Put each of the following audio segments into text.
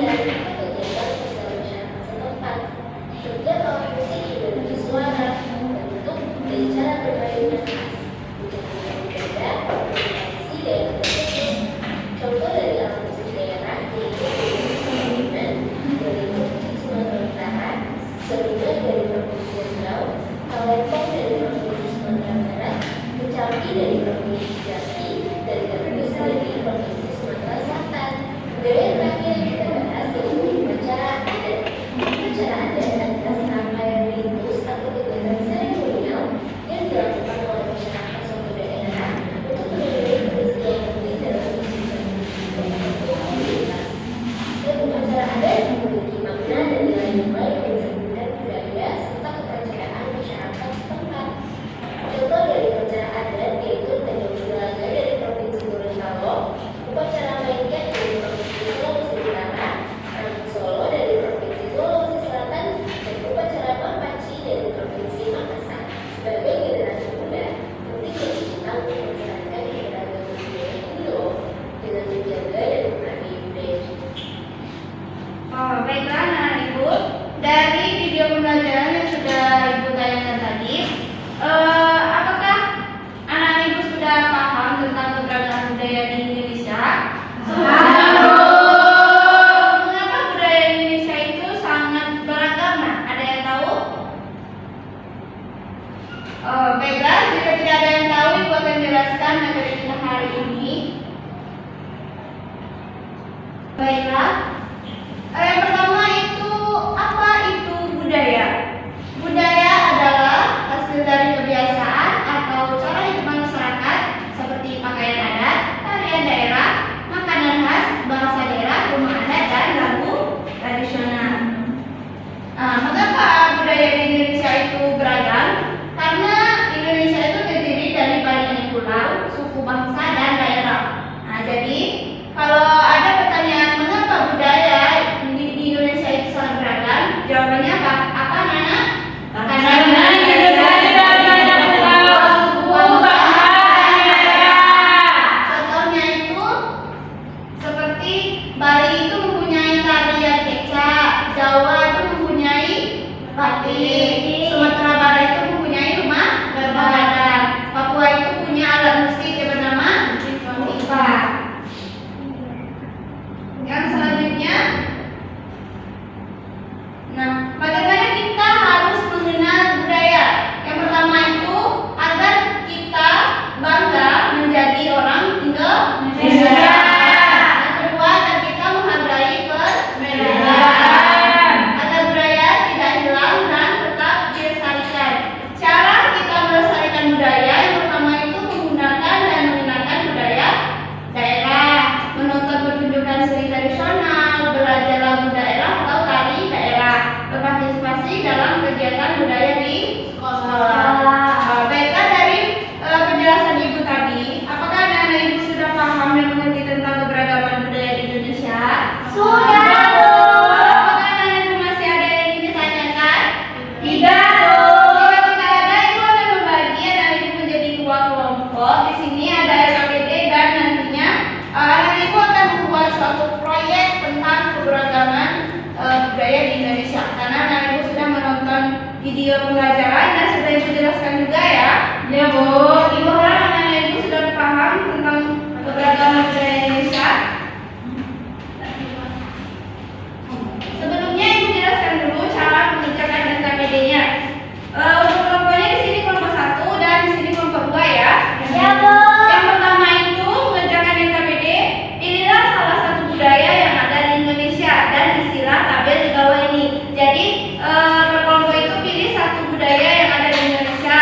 kajian atau kegiatan sosial masyarakat setempat. Setiap alat musik juga bersuara, bentuk, dan cara bermainnya khas, menjadi berbeda bervariasi daerah tersebut. Contoh dari alat musik daerah yaitu gamelan dari Provinsi Sumatera Utara, seruling dari Provinsi Riau, talempong dari Provinsi Sumatera Barat, kecapi dari Provinsi Jambi, dan gambus dari Provinsi Sumatera Selatan. Budaya terakhir yang kita bahas yaitu upacara adat. Upacara adat adalah serangkaian ritus atau kegiatan seremonial yang dilakukan oleh masyarakat suatu daerah untuk menandai kondisi yang penting dalam kehidupan komunitas. Setiap upacara adat memiliki makna dan nilai-nilai yang mencerminkan budaya serta kepercayaan masyarakat setempat. Contoh dari upacara adat yaitu Tanjung Silaga dari Provinsi Gorontalo, upacara Mainket dari Provinsi Sulawesi Utara, Rangku Solo dari Provinsi Sulawesi Selatan, dan upacara Mapaci dari Provinsi Makassar. Sebagai generasi muda, penting bagi kita untuk melestarikan keberagaman budaya ini loh, dengan menjaga dan menghargai budaya kita. Baiklah anak ibu, dari video pembelajaran yang sudah ibu tayangkan tadi, apakah anak ibu sudah paham tentang keberagaman budaya di Indonesia? Mengapa budaya Indonesia itu sangat beragam? Nah, ada yang tahu? Baiklah, jika tidak ada yang tahu, ibu akan jelaskan materi kita hari ini. Baiklah. Yang pertama itu, apa itu budaya? Budaya adalah hasil dari kebiasaan atau cara hidup masyarakat seperti pakaian adat, tarian daerah, makanan khas, bahasa daerah, rumah adat, dan lagu tradisional. Mengapa budaya di Indonesia itu beragam? Karena Indonesia itu terdiri dari banyak pulau, suku bangsa, dan daerah. Jadi kalau ada pertanyaan mengapa budaya di Indonesia itu sangat beragam, jawabannya apa? Apa Nana? Karena Indonesia tidak banyak pulau, suku bangsa, dan daerah. Contohnya itu seperti Bali itu mempunyai tarian kecak, Jawa itu mempunyai batik, Sumatera Barat itu mempunyai rumah berbadan, Papua itu punya alat musik yang bernama tipa. Yang selanjutnya, bagaimana kita harus mengenal budaya? Yang pertama itu agar kita bangga menjadi orang Indonesia. Yang kedua, agar kita menghargai perbedaan, agar budaya tidak hilang dan tetap dilestarikan. Cara kita melestarikan budaya yang pertama itu menggunakan dan mengenalkan budaya daerah, menonton pertunjukan seni tradisional, belajar lagu daerah atau tari daerah, berpartisipasi dalam kegiatan budaya di sekolah. Baiklah, dari penjelasan ibu tadi, apakah anak-anak ibu sudah paham dan mengerti tentang keberagaman budaya di Indonesia? Sudah. Apakah anak-anak ibu masih ada yang ingin ditanyakan? Tidak. Jika tidak ada, ibu akan membagi anak-anak ibu menjadi dua kelompok. Di sini ada LKPD dan nantinya anak ibu akan membuat suatu proyek tentang keberagaman budaya di Indonesia. Karena anak ibu sudah menonton video pembelajaran dan sudah ibu jelaskan juga ya. Ya Bu. Ibu harap anak ibu sudah paham tentang keberagaman budaya Indonesia. Sebelumnya ibu jelaskan dulu cara mengerjakan NKPD-nya. Untuk kelompoknya di sini kelompok 1 dan di sini kelompok 2 ya. Ya Bu. Yang pertama itu mengerjakan NKPD, pilihlah salah satu budaya yang ada di Indonesia dan istilah tabel di bawah ini. Jadi per kelompok itu pilih satu budaya yang ada di Indonesia,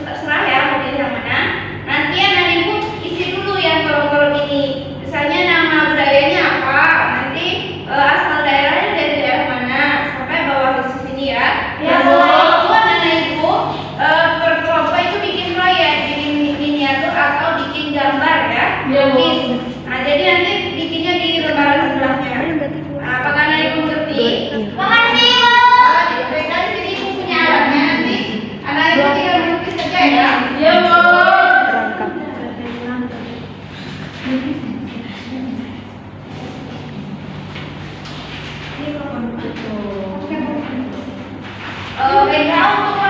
terserah ya mau pilih yang mana. Nanti anak ibu isi dulu yang kolom-kolom ini. Misalnya Baiklah, untuk